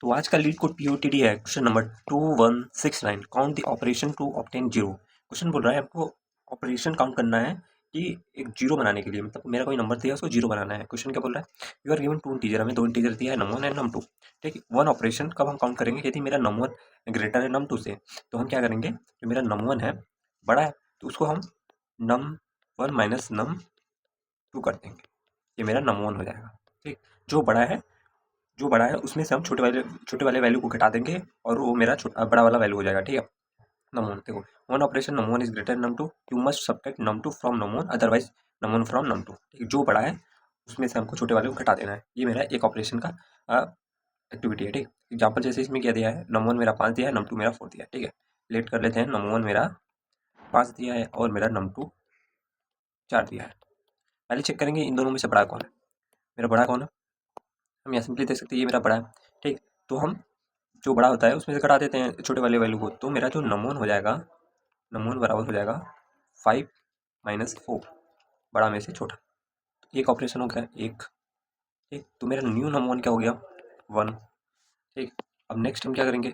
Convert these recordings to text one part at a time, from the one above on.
तो आज का लीड कोड POTD है question number 2169 count the operation to obtain zero. Question बोल रहा है आपको ऑपरेशन काउंट करना है कि एक जीरो बनाने के लिए, मतलब मेरा कोई नंबर दिया उसको जीरो बनाना है। क्वेश्चन क्या बोल रहा है, you are given two integer, हमें दो इंटीजर दिया है num1 एंड num2। ठीक है, वन ऑपरेशन कब हम काउंट करेंगे, यदि मेरा num1 ग्रेटर है num2 से, तो हम क्या करेंगे, जो मेरा num1 है बड़ा है तो उसको हम num1 माइनस num2 कर देंगे, ये मेरा num1 हो जाएगा। ठीक, जो बड़ा है उसमें से हम छोटे वाले वैल्यू को घटा देंगे और वो मेरा बड़ा वाला वैल्यू हो जाएगा। ठीक है, नम1 देखो, one operation num1 is greater num2, you must subtract num2 from num1 otherwise num1 from num2। ठीक है, जो बड़ा है उसमें से हमको छोटे वाले को घटा देना है, ये मेरा एक ऑपरेशन का एक्टिविटी है। ठीक, एग्जाम्पल जैसे इसमें क्या दिया है, num1 मेरा 5 दिया है, num2 मेरा 4 दिया है। ठीक है, लेट कर लेते हैं, num1 मेरा 5 दिया है और मेरा num2 4 दिया है। पहले चेक करेंगे इन दोनों में से बड़ा कौन है, मेरा बड़ा कौन है, हम यहाँ सिंपली देख सकते हैं ये मेरा बड़ा है। ठीक, तो हम जो बड़ा होता है उसमें से घटा देते हैं छोटे वाले वैल्यू को, तो मेरा जो num1 हो जाएगा, num1 बराबर हो जाएगा 5 माइनस 4, बड़ा में से छोटा। तो एक ऑपरेशन हो गया एक। ठीक, तो मेरा न्यू num1 क्या हो गया 1। ठीक, अब नेक्स्ट हम क्या करेंगे,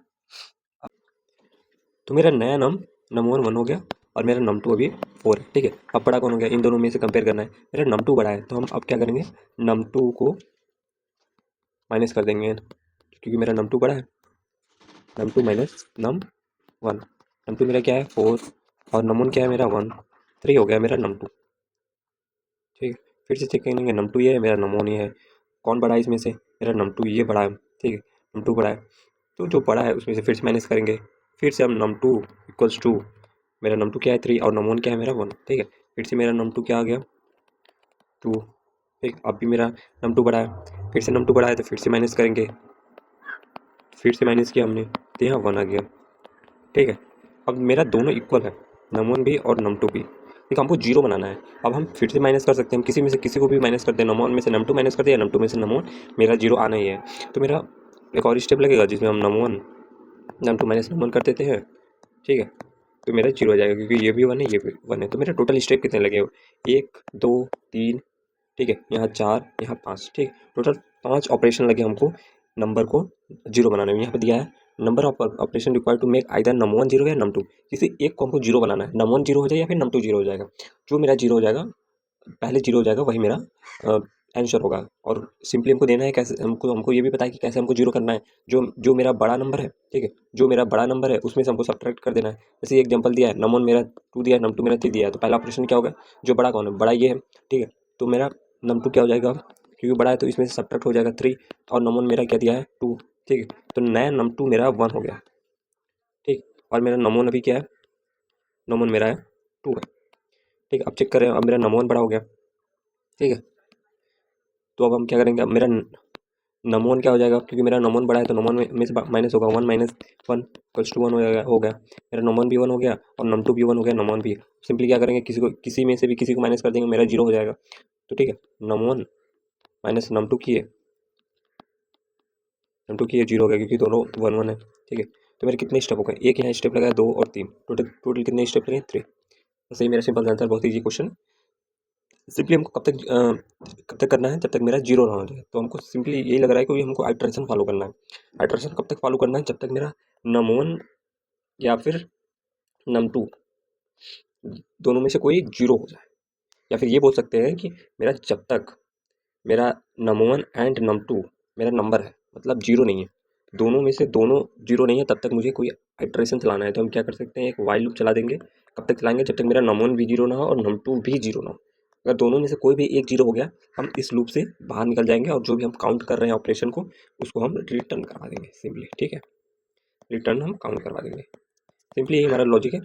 तो मेरा नया num1 1 हो गया और मेरा num2 अभी 4 है। ठीक है, अब बड़ा कौन हो गया, इन दोनों में से कंपेयर करना है, मेरा num2 बड़ा है तो हम अब क्या करेंगे, num2 को माइनस कर देंगे क्योंकि मेरा num2 बड़ा है, num2 माइनस num1, num2 मेरा क्या है 4 और num1 क्या है मेरा 1, 3 हो गया मेरा num2। ठीक है, फिर से चेक करेंगे, num2 ये है, मेरा num1 ये है, कौन बड़ा है इसमें से, मेरा num2 ये बड़ा है। ठीक है, num2 बड़ा है तो जो बड़ा है उसमें से फिर से माइनस करेंगे, फिर से हम num2 इक्वल्स टू, मेरा num2 क्या है 3 और num1 क्या है मेरा 1। ठीक है, फिर से मेरा num2 क्या आ गया 2। ठीक, अब भी मेरा num2 बड़ा है, फिर से num2 बड़ा है तो फिर से माइनस करेंगे, फिर से माइनस किया हमने तो यहाँ 1 आ गया। ठीक है, अब मेरा दोनों इक्वल है, num1 भी और num2 भी। ठीक, हमको जीरो बनाना है। अब हम फिर से माइनस कर सकते हैं, हम किसी में से किसी को भी माइनस करते हैं, num1 में से num2 माइनस कर दिया, num2 में से num1, मेरा जीरो आना ही है। तो मेरा एक और स्टेप लगेगा जिसमें हम num1 num2 माइनस num1 कर देते हैं। ठीक है, तो मेरा जीरो हो जाएगा क्योंकि ये भी 1 है ये भी 1 है। तो मेरा टोटल स्टेप कितने लगे, 1 2 3, ठीक है, यहाँ 4 यहाँ 5। ठीक, टोटल 5 ऑपरेशन लगे हमको नंबर को जीरो बनाने में। यहाँ पे दिया है number of operation required to make either num1 zero या num2, किसी एक को हमको जीरो बनाना है, num1 जीरो हो जाए या फिर num2 जीरो हो जाएगा, जो मेरा जीरो हो जाएगा पहले जीरो हो जाएगा वही मेरा आंसर होगा। और सिंपली हमको देना है कैसे, हमको हमको ये भी पता है कि कैसे हमको जीरो करना है, जो जो मेरा बड़ा नंबर है। ठीक है, जो मेरा बड़ा नंबर है उसमें से हमको सब्ट्रैक्ट कर देना है। जैसे एग्जांपल दिया है, num1 मेरा 2 दिया है, num2 मेरा 3 दिया है, तो पहला ऑपरेशन क्या होगा, जो बड़ा कौन है, बड़ा ये है। ठीक है, तो मेरा num2 क्या हो जाएगा, क्योंकि बड़ा है तो इसमें से सब्ट्रैक्ट हो जाएगा 3 और num1 मेरा क्या दिया है 2। ठीक है, तो नया num2 मेरा 1 हो गया। ठीक, और मेरा num1 अभी क्या है, num1 मेरा है 2 है। ठीक, अब चेक करें, अब मेरा num1 बड़ा हो गया। ठीक है, तो अब हम क्या करेंगे, अब मेरा num1 क्या हो जाएगा, क्योंकि मेरा num1 बड़ा है तो num1 में से माइनस होगा, 1 माइनस 1 इक्वल्स टू 1 हो गया। मेरा num1 भी 1 हो गया और num2 भी 1 हो गया, num1 भी। सिंपली क्या करेंगे, किसी में से भी किसी को माइनस कर देंगे, मेरा जीरो हो जाएगा। तो ठीक है, num1 माइनस num2 किए, num2 किए जीरो हो गया क्योंकि दोनों 1 1 है। ठीक है, तो मेरे कितने स्टेप हो गए, एक यहाँ स्टेप लगा है, 2 और 3, टोटल टोटल कितने स्टेप लगे 3। तो सही मेरा सिंपल आंसर, बहुत ईजी क्वेश्चन। सिंपली हमको कब तक करना है, जब तक मेरा जीरो ना हो जाए। तो हमको सिंपली यही लग रहा है कि हमको आइट्रेशन फॉलो करना है। आइट्रेशन कब तक फॉलो करना है, जब तक मेरा num1 या फिर num2 दोनों में से कोई जीरो हो जाए, या फिर ये बोल सकते हैं कि मेरा जब तक मेरा num1 एंड num2 मेरा नंबर है, मतलब जीरो नहीं है, दोनों में से दोनों जीरो नहीं है, तब तक मुझे कोई आइट्रेशन चलाना है। तो हम क्या कर सकते हैं, एक वाइल लूप चला देंगे। कब तक चलाएंगे, जब तक मेरा num1 भी जीरो ना हो और num2 भी जीरो ना हो। अगर दोनों में से कोई भी एक जीरो हो गया, हम इस लूप से बाहर निकल जाएंगे और जो भी हम काउंट कर रहे हैं ऑपरेशन को, उसको हम रिटर्न करवा देंगे सिंपली। ठीक है, रिटर्न हम काउंट करवा देंगे, सिंपली ये हमारा लॉजिक है।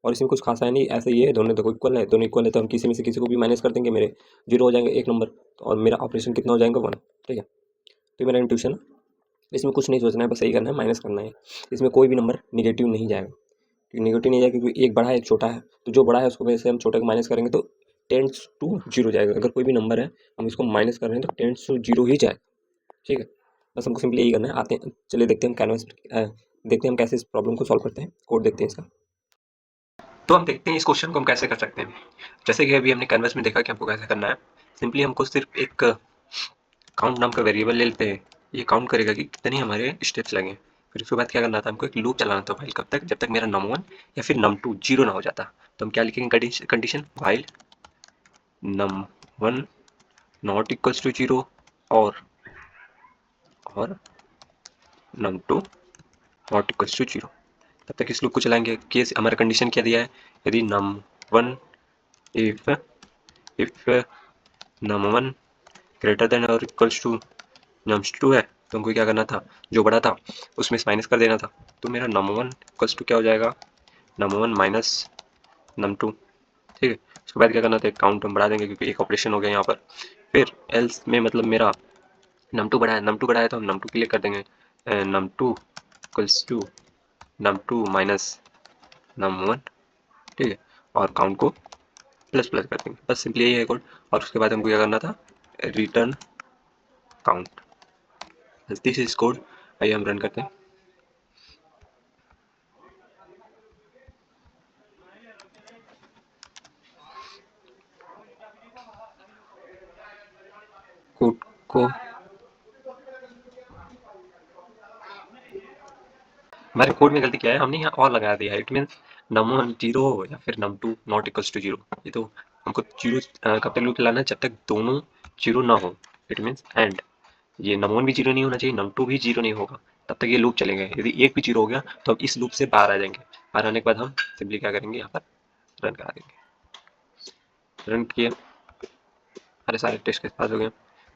और इसमें कुछ खासा है नहीं, ऐसे ही है, दोनों देखो इक्वल है, दोनों इक्वल है तो हम किसी में से किसी को भी माइनस कर देंगे, मेरे जीरो हो जाएंगे एक नंबर, और मेरा ऑपरेशन कितना हो जाएगा 1। ठीक है, तो मेरा इंट्यूशन, इसमें कुछ नहीं सोचना है, बस यही करना है, माइनस करना है। इसमें कोई भी नंबर निगेटिव नहीं जाएगा, क्योंकि निगेटिव नहीं जाएगा क्योंकि एक बड़ा है एक छोटा है, तो जो बड़ा है उसको वैसे हम छोटे को माइनस करेंगे तो टेंड्स टू जीरो जाएगा। अगर कोई भी नंबर है हम इसको माइनस कर रहे हैं तो टेंड्स टू जीरो ही जाएगा। ठीक है, बस हमको सिंपली यही करना है। आते हैं, चलिए देखते हैं हम कैनवस, देखते हैं हम कैसे इस प्रॉब्लम को सॉल्व करते हैं, कोड देखते हैं इसका। तो हम देखते हैं इस क्वेश्चन को हम कैसे कर सकते हैं। जैसे कि अभी हमने कैनवस में देखा कि हमको कैसे करना है, सिंपली हमको सिर्फ एक काउंट नाम का वेरिएबल ले लेते हैं ये काउंट करेगा कि कितने हमारे स्टेप्स लगे। फिर उसके बाद क्या करना था हमको, एक लूप चलाना था वाइल कब तक, जब तक मेरा num1 या फिर num2 जीरो ना हो जाता। तो हम क्या लिखेंगे condition, while num1 not equals to zero और num2 not equals to zero. तब तक इस लूप को चलाएंगे। केस हमारा कंडीशन क्या दिया है, यदि num1 if if num1 greater than और इक्वल्स टू num2 है, तो हमको क्या करना था, जो बड़ा था उसमें से माइनस कर देना था। तो मेरा num1 इक्वल्स टू क्या हो जाएगा, num1 माइनस num2। ठीक है, उसके बाद क्या करना था, काउंट हम बढ़ा देंगे क्योंकि एक ऑपरेशन हो गया यहाँ पर। फिर एल्स में मतलब मेरा num2 बड़ा है तो हम num2 के लिए कर देंगे num2 equals to num2 minus num1। ठीक है, और काउंट को प्लस प्लस कर देंगे, बस सिंपली यही है कोड। और उसके बाद हमको क्या करना था, return count. This is code. आइए हम रन करते हैं। कोड को हमारे कोड में गलती क्या है, हमने यहाँ और लगा दिया है। इट मीन्स num1 जीरो हो या फिर num2 not equals to zero. ये तो हमको जीरो कब तक लूप चलाना है, जब तक दोनों जीरो ना हो। इट मीन्स एंड ये num1 भी जीरो नहीं होना चाहिए, num2 भी जीरो नहीं होगा, तब तक ये लूप चलेगा। यदि एक भी जीरो हो गया तो हम इस लूप से बाहर आ जाएंगे। बाहर आने के बाद हम सिंपली क्या करेंगे, यहाँ पर रन करा देंगे। रन किए, हमारे सारे टेस्ट के पास हो गए,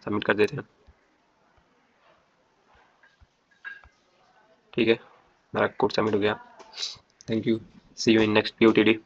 सबमिट कर देते हैं। ठीक है, हमारा कोड सबमिट हो गया। Thank you, see you in next POTD।